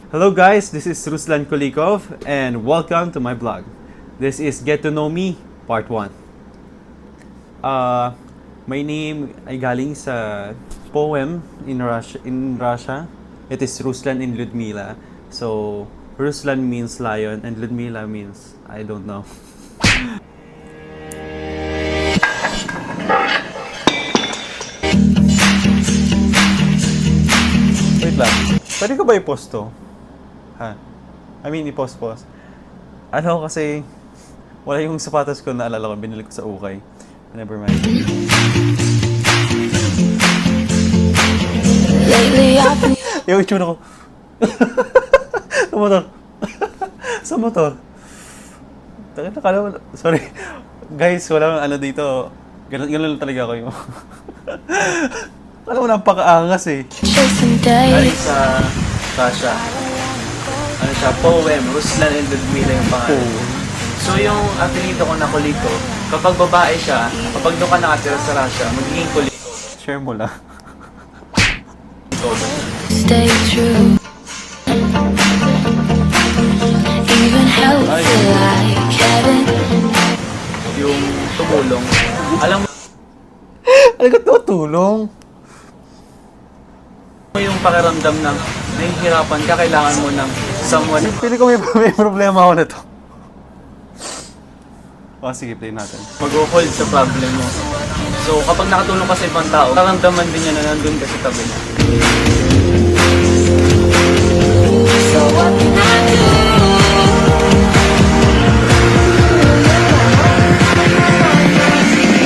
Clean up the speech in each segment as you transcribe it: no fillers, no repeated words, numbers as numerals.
Hello guys, this is Ruslan Kulikov and welcome to my blog. This is Get to Know Me Part 1. My name ay galing sa poem in Russia. It is Ruslan and Ludmila. So, Ruslan means lion and Ludmila means I don't know. Wait lang. Pwede ko ba i-post to? Ha? I mean, i-post. Ano kasi, wala yung sapatos ko na alala ko, binili ko sa ukay. Never mind. Yung itsura ko. Sa motor. Sa motor. Nakala mo, sorry. Guys, wala ano dito. Ganun lang talaga ako yung... Alam mo, napakaangas eh. Galing sa Russia. Ano siya, poem, Ruslan and Ludmila yung pangalan. So yung apelido ko na Kuliko, kapag babae siya, kapag doon ka nakatira sa Russia, magiging Kuliko. Share mo lang. Stay true. Even help feel like heaven. Yung tumulong. Alam mo, ano ka tutulong? Yung pakiramdam ng nahihirapan ka, kailangan mo ng someone. Pili ko may problema ako na to. O, sige, play natin. Mag-hold sa problem mo. So, kapag nakatulong ka sa ibang tao, karamdaman din niya na nandun ka sa tabi niya. So what can I do?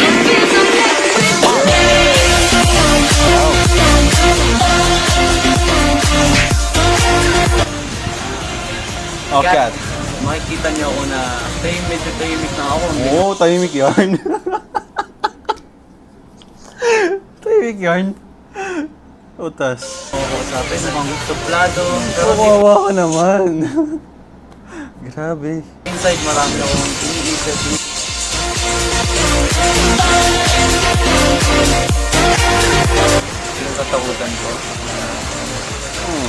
It feels Okay. Makikita niyo ako na tahimik na ako. Oo, tahimik yarn. Tahimik yarn. Utas. Oo, sabi na mga suplado. Pero Kawawa ka naman. Grabe. inside marami akong iniisip. Yung katakutan ko.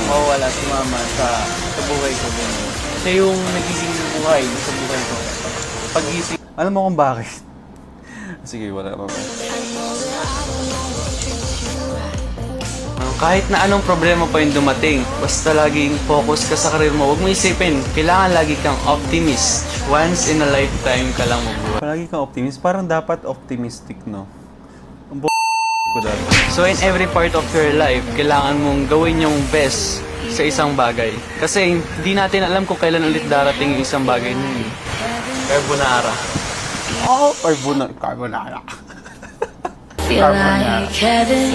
Mawawala si mama sa buhay ko din. Siya yung nagiging buhay sa buhay ko. Pag-isip. Alam mo kung bakit? Sige, wala pa. Kahit na anong problema pa yung dumating, basta laging focus ka sa karir mo. Huwag mo isipin, kailangan lagi kang optimist. Once in a lifetime ka lang mabuhay. Palagi kang optimist. Parang dapat optimistic, no? Ang ko dati. So in every part of your life, kailangan mong gawin yung best sa isang bagay. Kasi hindi natin alam kung kailan ulit darating yung isang bagay na yun. Carbonara. Oh, carbonara. feel like heaven.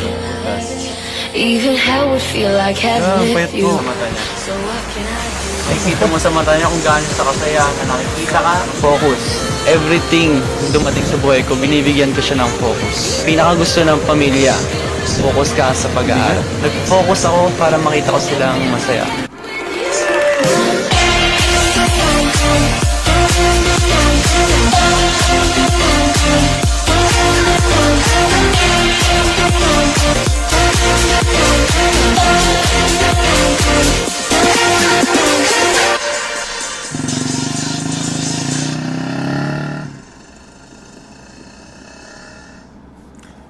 Even hell would feel like heaven payat with you. mo. Mata niya. So what can I do? Nakikita mo sa mata niya kung gaano sa kasayahan na nakikita ka. Focus. Everything dumating sa buhay ko, binibigyan ko siya ng focus. Pinaka gusto ng pamilya, focus ka sa pag-aaral. Nag-focus ako para makita ko silang masaya.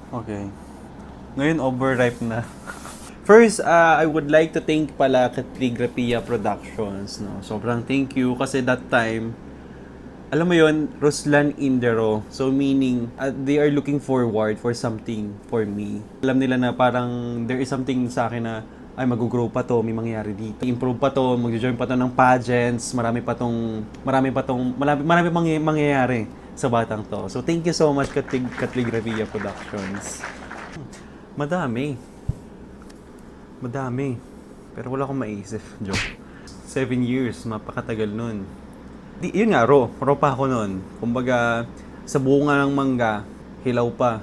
Okay. Ngayon, overripe na. First, I would like to thank pala Calligrafia Productions. No? Sobrang thank you kasi that time, alam mo yon, Ruslan Indero. So meaning, they are looking forward for something for me. Alam nila na parang there is something sa akin na ay mag-grow pa to, may mangyayari dito. Improve pa to, mag-join pa to ng pageants, marami mangyayari sa batang to. So thank you so much Calligrafia Productions. Madami. Pero wala akong maisip, joke. 7 years, mapakatagal nun. Yun nga, raw pa ako nun. Kumbaga, sa bunga ng mangga, hilaw pa.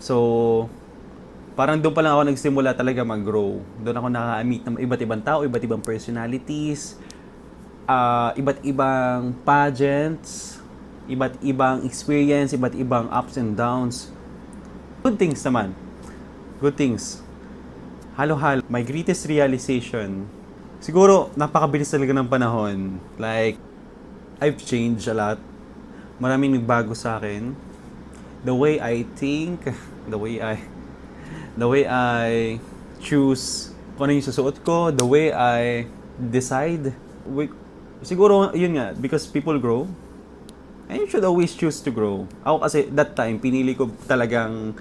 So, parang doon pa lang ako nagsimula talaga mag-grow. Doon ako nakaka-meet ng iba't ibang tao, iba't ibang personalities, iba't ibang pageants, iba't ibang experience, iba't ibang ups and downs. Good things naman. Good things. Halo-halo. My greatest realization Siguro, napakabilis talaga ng panahon. Like, I've changed a lot. Maraming nagbago sa akin. The way I think, the way I choose kung ano yung susuot ko, the way I decide. Siguro, yun nga, because people grow, and you should always choose to grow. Ako kasi, that time, pinili ko talagang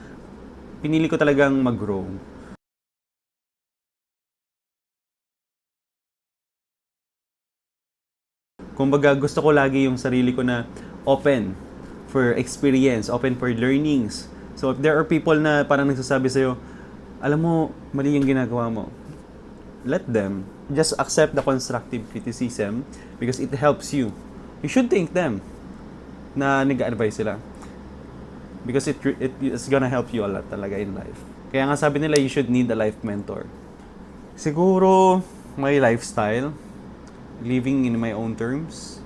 mag-grow. Kumbaga, gusto ko lagi yung sarili ko na open for experience, open for learnings. So, if there are people na parang nagsasabi sa'yo, alam mo, mali yung ginagawa mo, let them. Just accept the constructive criticism because it helps you. You should thank them na nag-advise sila. Because it's gonna help you a lot talaga in life. Kaya nga sabi nila, you should need a life mentor. Siguro, my lifestyle, living in my own terms.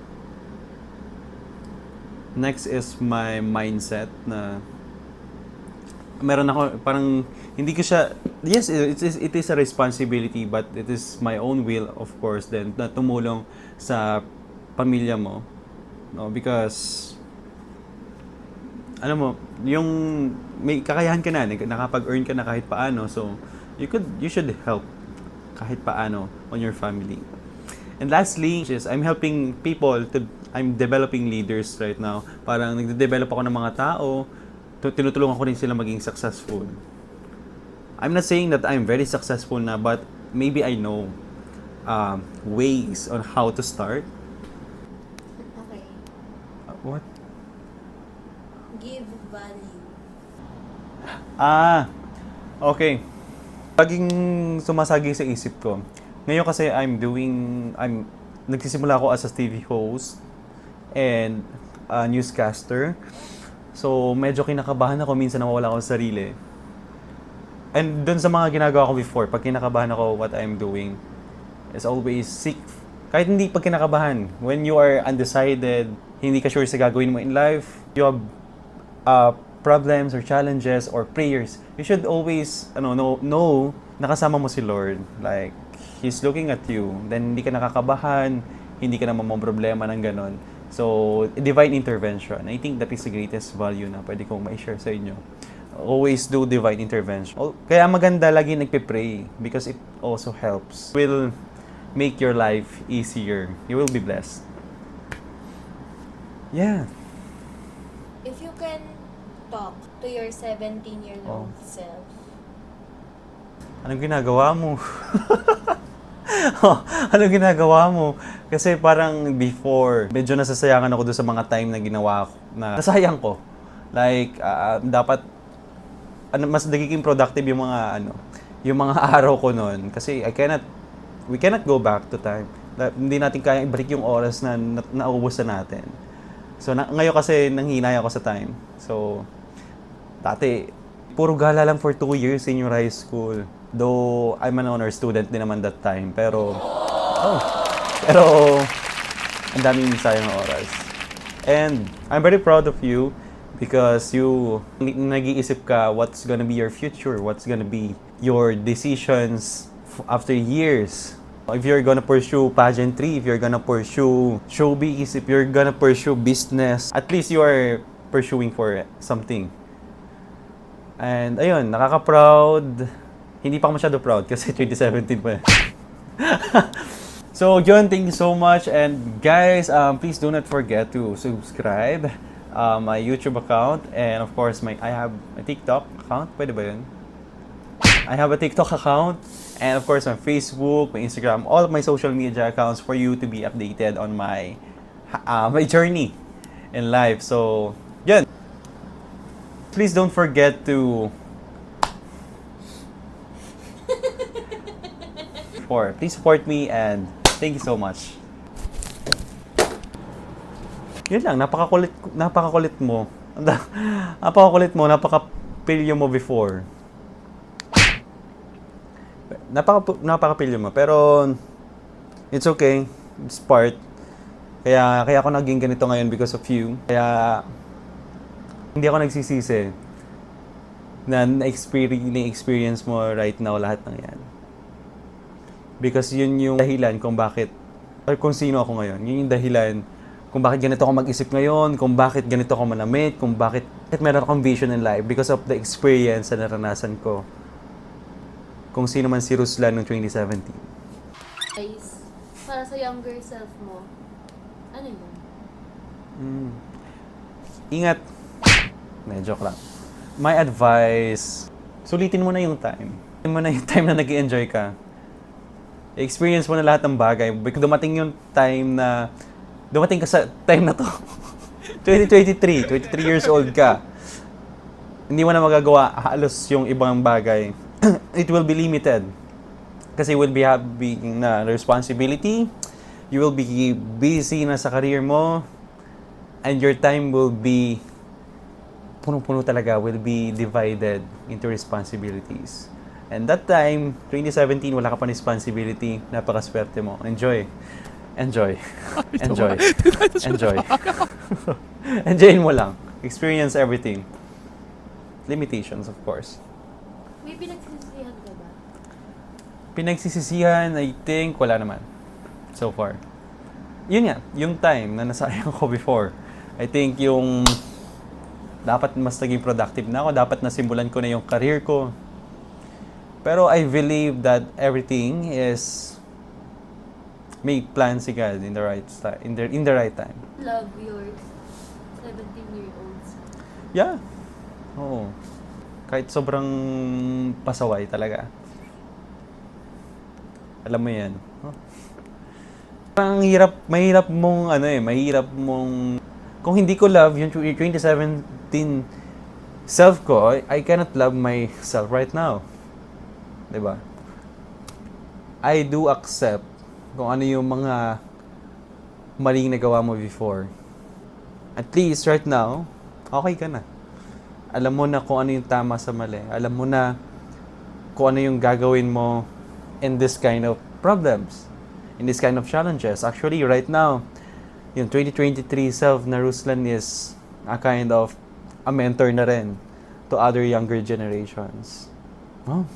Next is my mindset na meron ako, parang hindi ko siya, yes, it is a responsibility, but it is my own will, of course, then na tumulong sa pamilya mo. No, because alam mo, yung may kakayahan ka na, nakapag-earn ka na kahit paano, so you should help kahit paano on your family. And lastly, I'm helping people I'm developing leaders right now. Parang nagde-develop ako ng mga tao, tinutulungan ko rin sila maging successful. I'm not saying that I'm very successful na, but maybe I know ways on how to start. Okay. What? Give value. Okay. Laging sumasagi sa isip ko. Ngayon kasi nagsisimula ako as a TV host and a newscaster. So, medyo kinakabahan ako, minsan nawawala ako sa sarili. And dun sa mga ginagawa ko before, pag kinakabahan ako, what I'm doing is always seek. Kahit hindi pag kinakabahan, when you are undecided, hindi ka sure sa gagawin mo in life, you have problems or challenges or prayers, you should always know nakasama mo si Lord. Like, He's looking at you. Then, hindi ka nakakabahan, hindi ka na mamamroblema ng ganon. So, divine intervention. I think that is the greatest value na pwede kong ma-share sa inyo. Always do divine intervention. Kaya maganda lagi nagpe-pray because it also helps. Will make your life easier. You will be blessed. Yeah. If you can talk to your 17-year-old self, Anong ginagawa mo? Anong ginagawa mo? Kasi parang before, medyo nasasayangan ako doon sa mga time na ginawa ko, na nasayang ko. Like, dapat, mas nagiging productive yung mga araw ko noon. Kasi we cannot go back to time. Hindi natin kaya i-break yung oras na naubos na natin. So, ngayon kasi nanghinay ako sa time. So, dati, puro gala lang for 2 years senior high school. Though, I'm an honor student din naman that time. Pero, ang daming sayang na oras. And, I'm very proud of you because you nag-iisip ka what's gonna be your future, what's gonna be your decisions after years. If you're gonna pursue pageantry, if you're gonna pursue showbiz, if you're gonna pursue business, at least you are pursuing for something. And, ayun, nakaka-proud. Hindi pa ako masyado proud kasi 2017 pa. So, John, thank you so much. And guys, please do not forget to subscribe my YouTube account. And of course, I have a TikTok account. Pwede ba yun? I have a TikTok account. And of course, my Facebook, my Instagram, all of my social media accounts for you to be updated on my journey in life. So, yun. Please don't forget to please support me and thank you so much. Yun lang, napakakulit mo. Napakapilyo mo before. Napakapilyo mo, pero it's okay. It's part. Kaya ako naging ganito ngayon because of you. Kaya hindi ako nagsisisi na na-experience mo right now lahat ng yan. Because yun yung dahilan kung bakit, or kung sino ako ngayon. Yun yung dahilan kung bakit ganito ako mag-isip ngayon, kung bakit ganito ako manamit, kung bakit meron akong vision in life because of the experience na naranasan ko. Kung sino man si Ruslan noong 2017. Guys, para sa younger self mo, ano yun? Ingat. Joke lang. My advice, sulitin mo na yung time. Sulitin mo na yung time na nag-i-enjoy ka. Experience mo na lahat ng bagay. Dumating yung time na, dumating ka sa time na to. 23 years old ka. Hindi mo na magagawa halos yung ibang bagay. It will be limited. Kasi you will be having na responsibility. You will be busy na sa career mo. And your time will be, punong-puno talaga, will be divided into responsibilities. And that time, 2017, wala ka pa responsibility. Napakaswerte mo. Enjoy. Enjoy. Enjoy. Enjoy. Enjoyin mo lang. Experience everything. Limitations, of course. May pinagsisisihan ka ba? Pinagsisisihan, I think, wala naman. So far. Yun nga, yung time na nasayang ko before. I think yung dapat mas naging productive na ako, dapat nasimulan ko na yung career ko. Pero I believe that everything is may plan si God in the right in the right time. Love your 17-year-olds. Yeah. Oo. Kahit sobrang pasaway talaga. Alam mo 'yan. Huh? Ang mahirap mong kung hindi ko love yung 2017 self ko, I cannot love myself right now. 'Di ba? I do accept kung ano yung mga maling nagawa mo before. At least right now, okay ka na. Alam mo na kung ano yung tama sa mali. Alam mo na kung ano yung gagawin mo in this kind of problems, in this kind of challenges. Actually, right now, yung 2023 self na Ruslan is a kind of a mentor na rin to other younger generations. Oh,